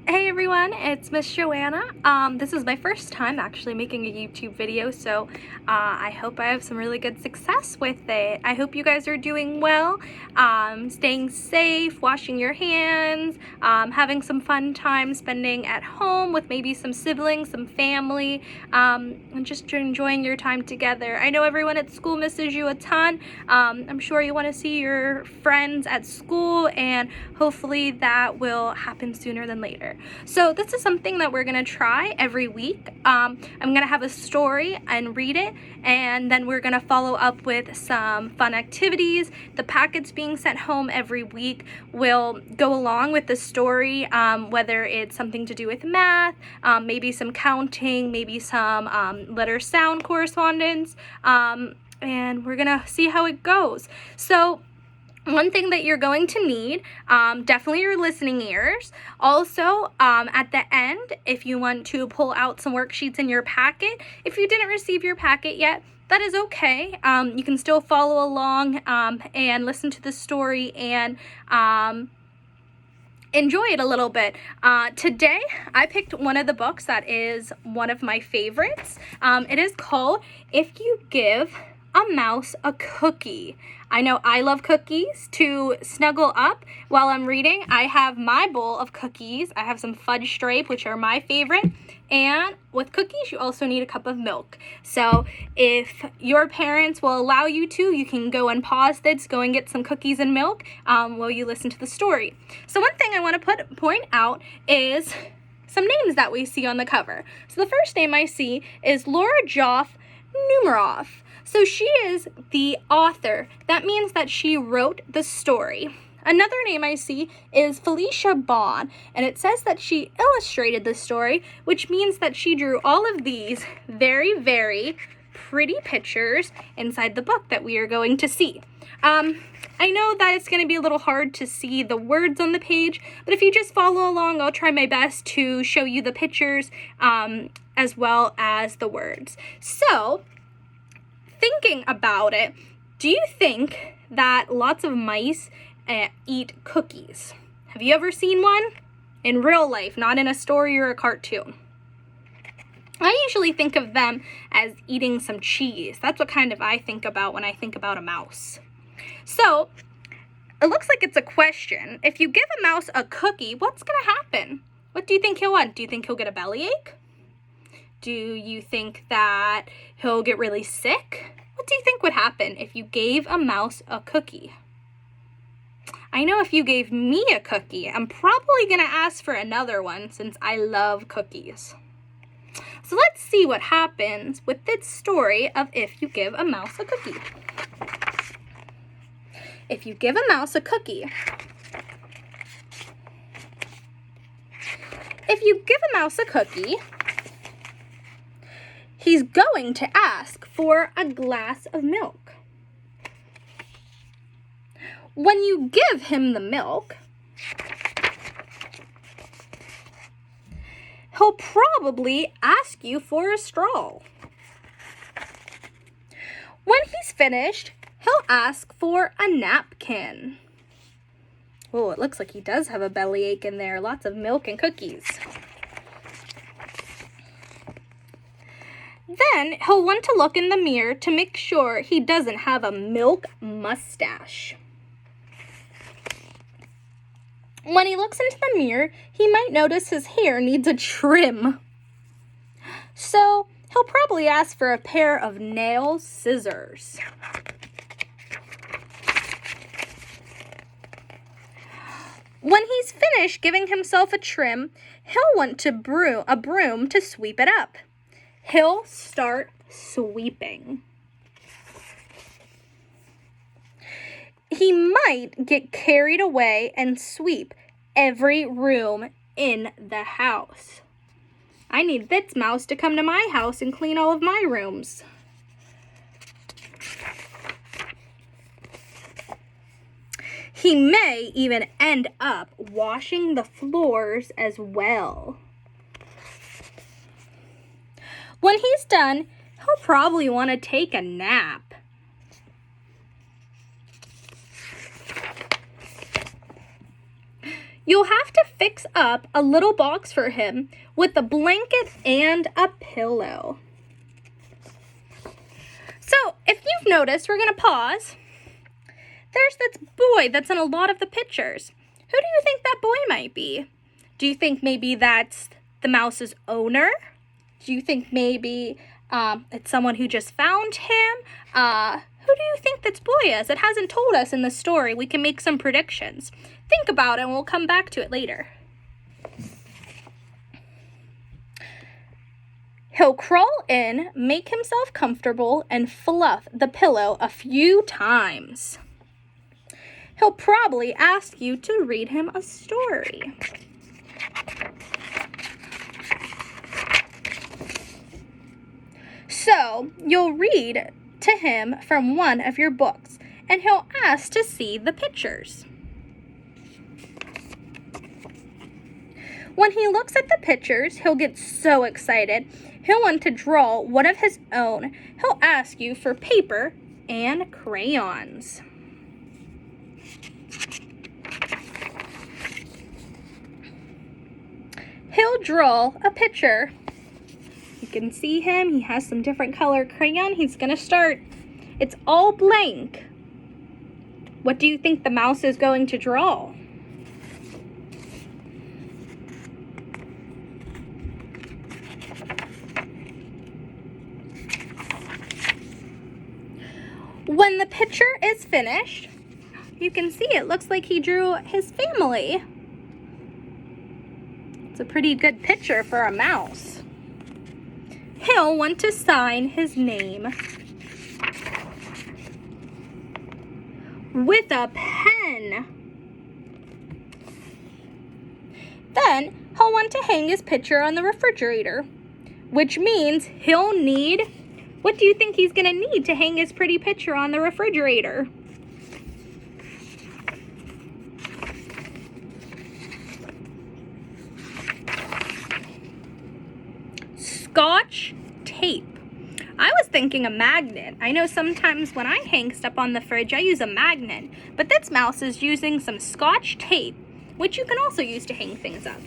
Hey everyone, it's Miss Joanna. This is my first time actually making a YouTube video, so I hope I have some really good success with it. I hope you guys are doing well, staying safe, washing your hands, having some fun time spending at home with maybe some siblings, some family, and just enjoying your time together. I know everyone at school misses you a ton. I'm sure you want to see your friends at school, and hopefully that will happen sooner than later. So this is something that we're gonna try every week. I'm gonna have a story and read it, and then we're gonna follow up with some fun activities. The packets being sent home every week will go along with the story, whether it's something to do with math, maybe some counting, maybe some letter sound correspondence, and we're gonna see how it goes. So one thing that you're going to need, definitely your listening ears. Also, at the end, if you want to pull out some worksheets in your packet, if you didn't receive your packet yet, that is okay. You can still follow along and listen to the story and enjoy it a little bit. Today, I picked one of the books that is one of my favorites. It is called If You Give a Mouse a Cookie. I know I love cookies. To snuggle up while I'm reading, I have my bowl of cookies. I have some fudge stripe, which are my favorite. And with cookies, you also need a cup of milk. So if your parents will allow you to, you can go and pause this, go and get some cookies and milk while you listen to the story. So one thing I want to point out is some names that we see on the cover. So the first name I see is Laura Joff Numeroff. So she is the author. That means that she wrote the story. Another name I see is Felicia Bond, and it says that she illustrated the story, which means that she drew all of these very, very pretty pictures inside the book that we are going to see. I know that it's going to be a little hard to see the words on the page, but if you just follow along, I'll try my best to show you the pictures as well as the words. So, thinking about it, do you think that lots of mice eat cookies? Have you ever seen one? In real life, not in a story or a cartoon. I usually think of them as eating some cheese. That's what kind of I think about when I think about a mouse. So, it looks like it's a question. If you give a mouse a cookie, what's going to happen? What do you think he'll want? Do you think he'll get a bellyache? Do you think that he'll get really sick? What do you think would happen if you gave a mouse a cookie? I know if you gave me a cookie, I'm probably going to ask for another one since I love cookies. So let's see what happens with this story of If You Give a Mouse a Cookie. If you give a mouse a cookie. If you give a mouse a cookie, he's going to ask for a glass of milk. When you give him the milk, he'll probably ask you for a straw. When he's finished, he'll ask for a napkin. Oh, it looks like he does have a bellyache in there. Lots of milk and cookies. Then he'll want to look in the mirror to make sure he doesn't have a milk mustache. When he looks into the mirror, he might notice his hair needs a trim. So he'll probably ask for a pair of nail scissors. When he's finished giving himself a trim, he'll want a broom to sweep it up. He'll start sweeping. He might get carried away and sweep every room in the house. I need this mouse to come to my house and clean all of my rooms. He may even end up washing the floors as well. When he's done, he'll probably want to take a nap. you'll have to fix up a little box for him with a blanket and a pillow. So, if you've noticed, we're going to pause. There's this boy that's in a lot of the pictures. Who do you think that boy might be? Do you think maybe that's the mouse's owner? Do you think maybe it's someone who just found him? Who do you think this boy is? It hasn't told us in the story. We can make some predictions. Think about it and we'll come back to it later. He'll crawl in, make himself comfortable, and fluff the pillow a few times. He'll probably ask you to read him a story. So, you'll read to him from one of your books, and he'll ask to see the pictures. When he looks at the pictures, he'll get so excited. He'll want to draw one of his own. He'll ask you for paper and crayons. He'll draw a picture. You can see him. He has some different color crayon. He's going to start. It's all blank. What do you think the mouse is going to draw? When the picture is finished, you can see it looks like he drew his family. It's a pretty good picture for a mouse. He'll want to sign his name with a pen. Then he'll want to hang his picture on the refrigerator, which means he'll need, what do you think he's going to need to hang his pretty picture on the refrigerator? Scotch tape. I was thinking a magnet. I know sometimes when I hang stuff on the fridge, I use a magnet, but this mouse is using some Scotch tape, which you can also use to hang things up.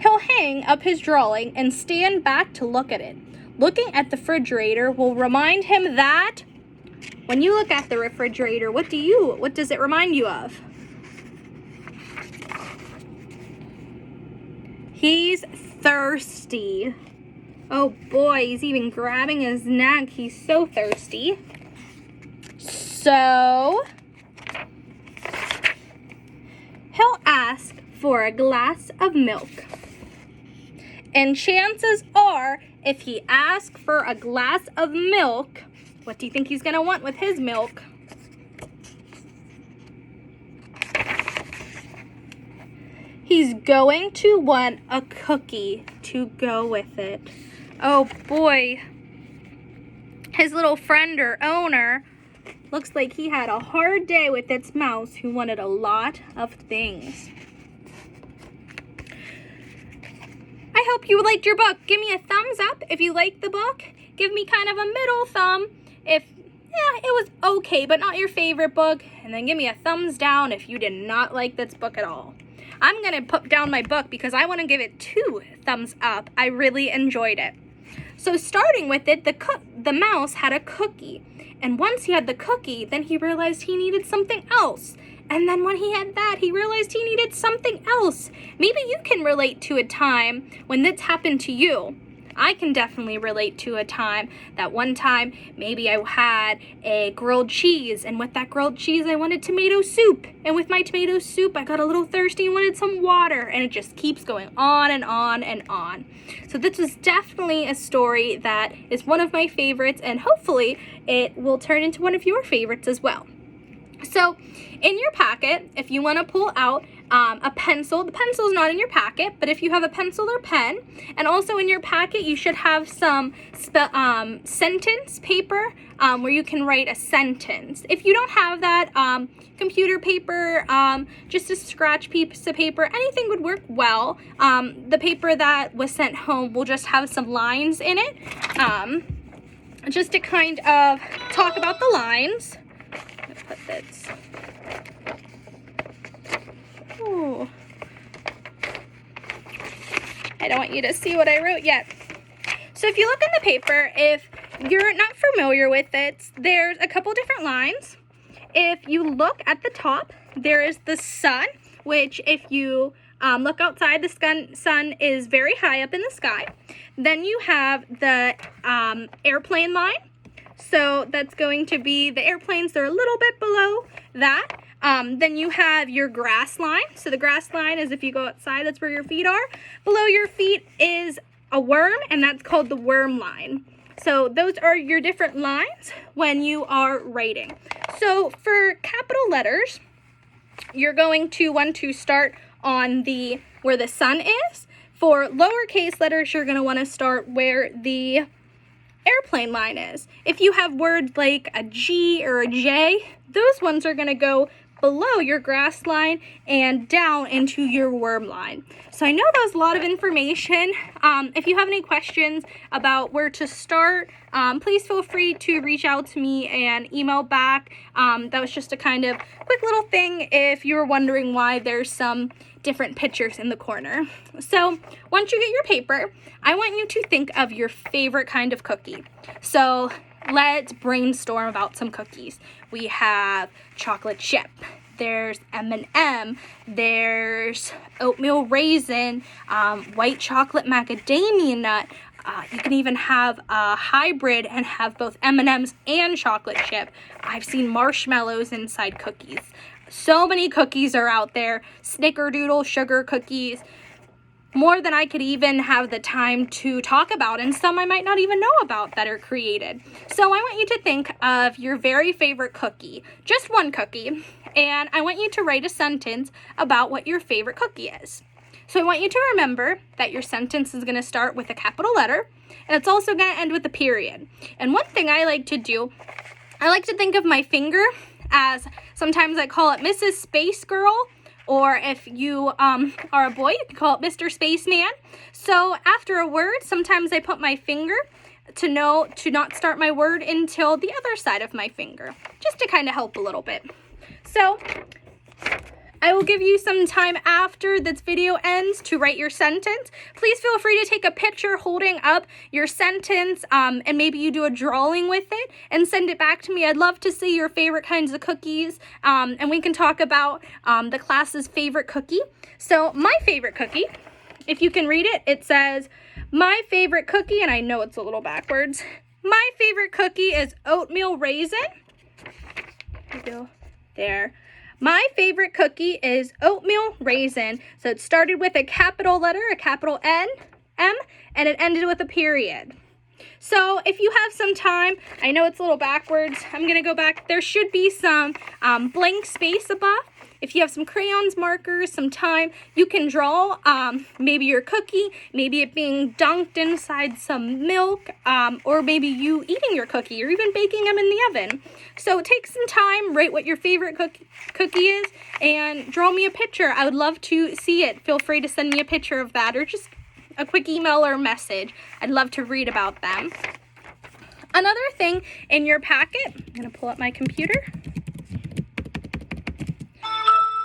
He'll hang up his drawing and stand back to look at it. Looking at the refrigerator will remind him that when you look at the refrigerator, what does it remind you of? He's thirsty. Oh boy, he's even grabbing his neck. He's so thirsty. So, he'll ask for a glass of milk. And chances are, if he asks for a glass of milk, what do you think he's going to want with his milk? He's going to want a cookie to go with it. Oh boy. His little friend or owner looks like he had a hard day with its mouse who wanted a lot of things. I hope you liked your book. Give me a thumbs up if you liked the book. Give me kind of a middle thumb if, it was okay, but not your favorite book. And then give me a thumbs down if you did not like this book at all. I'm going to put down my book because I want to give it 2 thumbs up. I really enjoyed it. So starting with it, the mouse had a cookie. And once he had the cookie, then he realized he needed something else. And then when he had that, he realized he needed something else. Maybe you can relate to a time when this happened to you. I can definitely relate to a time that one time maybe I had a grilled cheese, and with that grilled cheese I wanted tomato soup, and with my tomato soup I got a little thirsty and wanted some water, and it just keeps going on and on and on. So this was definitely a story that is one of my favorites, and hopefully it will turn into one of your favorites as well. So in your packet, if you want to pull out a pencil, the pencil is not in your packet, but if you have a pencil or pen, and also in your packet you should have some sentence paper where you can write a sentence. If you don't have that, computer paper, just a scratch piece of paper, anything would work well. The paper that was sent home will just have some lines in it, just to kind of talk about the lines. Put this don't want you to see what I wrote yet. So if you look in the paper, if you're not familiar with it, there's a couple different lines. If you look at the top, there is the sun, which if you look outside, the sun is very high up in the sky. Then you have the airplane line. So that's going to be the airplanes, they're a little bit below that. Then you have your grass line. So the grass line is if you go outside, that's where your feet are. Below your feet is a worm, and that's called the worm line. So those are your different lines when you are writing. So for capital letters, you're going to want to start on where the sun is. For lowercase letters, you're going to want to start where the airplane line is. If you have words like a G or a J, those ones are going to go below your grass line and down into your worm line. So I know that was a lot of information. If you have any questions about where to start, please feel free to reach out to me and email back. That was just a kind of quick little thing if you were wondering why there's some different pictures in the corner. So once you get your paper, I want you to think of your favorite kind of cookie. So let's brainstorm about some cookies. We have chocolate chip, there's M&M, there's oatmeal raisin, white chocolate macadamia nut. You can even have a hybrid and have both M&Ms and chocolate chip. I've seen marshmallows inside cookies. So many cookies are out there. Snickerdoodle sugar cookies. More than I could even have the time to talk about, and some I might not even know about that are created. So I want you to think of your very favorite cookie, just one cookie, and I want you to write a sentence about what your favorite cookie is. So I want you to remember that your sentence is going to start with a capital letter, and it's also going to end with a period. And one thing I like to do, I like to think of my finger as, sometimes I call it Mrs. Space Girl, or if you are a boy, you can call it Mr. Spaceman. So after a word, sometimes I put my finger to know to not start my word until the other side of my finger, just to kind of help a little bit. So I will give you some time after this video ends to write your sentence. Please feel free to take a picture holding up your sentence, and maybe you do a drawing with it and send it back to me. I'd love to see your favorite kinds of cookies, and we can talk about the class's favorite cookie. So my favorite cookie, if you can read it, it says, my favorite cookie, and I know it's a little backwards. My favorite cookie is oatmeal raisin. There we go. There. My favorite cookie is oatmeal raisin. So it started with a capital letter, a capital N, M, and it ended with a period. So if you have some time, I know it's a little backwards. I'm going to go back. There should be some blank space above. If you have some crayons, markers, some time, you can draw maybe your cookie, maybe it being dunked inside some milk, or maybe you eating your cookie or even baking them in the oven. So take some time, write what your favorite cookie is, and draw me a picture. I would love to see it. Feel free to send me a picture of that or just a quick email or message. I'd love to read about them. Another thing in your packet, I'm going to pull up my computer.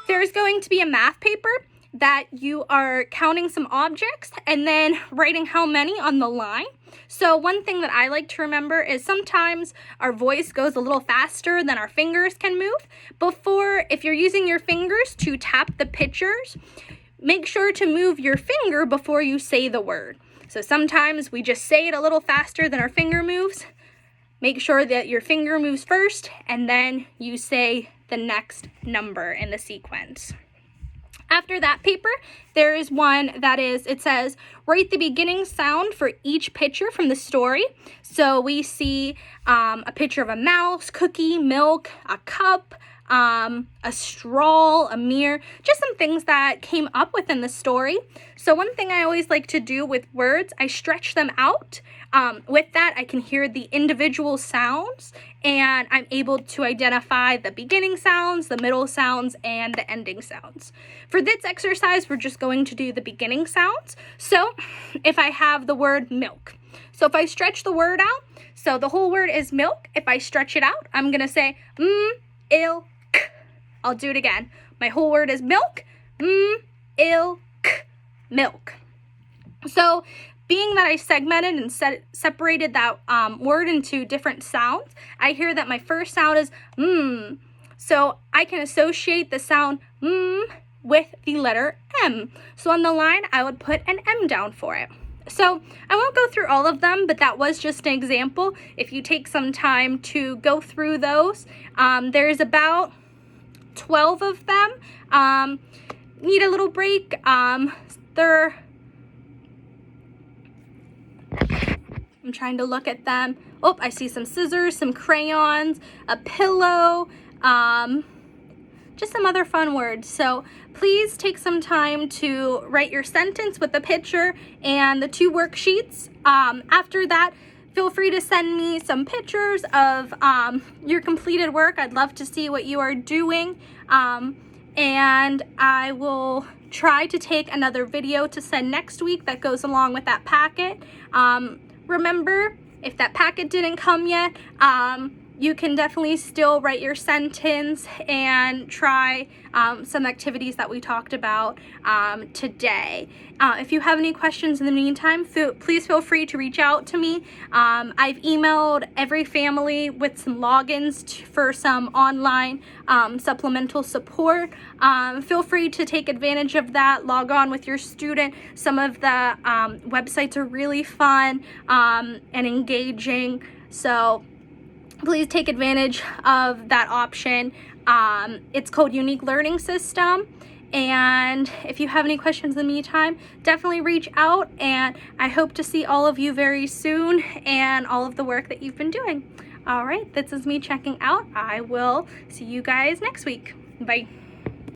There's going to be a math paper that you are counting some objects and then writing how many on the line. So one thing that I like to remember is sometimes our voice goes a little faster than our fingers can move. If you're using your fingers to tap the pictures, make sure to move your finger before you say the word. So sometimes we just say it a little faster than our finger moves. Make sure that your finger moves first and then you say the next number in the sequence. After that paper, there is one that it says, write the beginning sound for each picture from the story. So we see a picture of a mouse, cookie, milk, a cup, a straw, a mirror, just some things that came up within the story. So one thing I always like to do with words, I stretch them out. With that, I can hear the individual sounds, and I'm able to identify the beginning sounds, the middle sounds, and the ending sounds. For this exercise, we're just going to do the beginning sounds. So if I have the word milk, so if I stretch the word out, so the whole word is milk. If I stretch it out, I'm going to say ilk. I'll do it again. My whole word is milk. Ilk. Milk. So being that I segmented and separated that word into different sounds, I hear that my first sound is mm. So I can associate the sound mm with the letter M. So on the line, I would put an M down for it. So I won't go through all of them, but that was just an example. If you take some time to go through those, there's about 12 of them. Need a little break. I'm trying to look at them. Oh, I see some scissors, some crayons, a pillow, just some other fun words. So please take some time to write your sentence with the picture and the 2 worksheets. After that, feel free to send me some pictures of your completed work. I'd love to see what you are doing. And I will try to take another video to send next week that goes along with that packet. Remember, if that packet didn't come yet, you can definitely still write your sentence and try some activities that we talked about today. If you have any questions in the meantime, please feel free to reach out to me. I've emailed every family with some logins for some online supplemental support. Feel free to take advantage of that. Log on with your student. Some of the websites are really fun and engaging. So please take advantage of that option. It's called Unique Learning System. And if you have any questions in the meantime, definitely reach out. And I hope to see all of you very soon and all of the work that you've been doing. All right, this is me checking out. I will see you guys next week. Bye.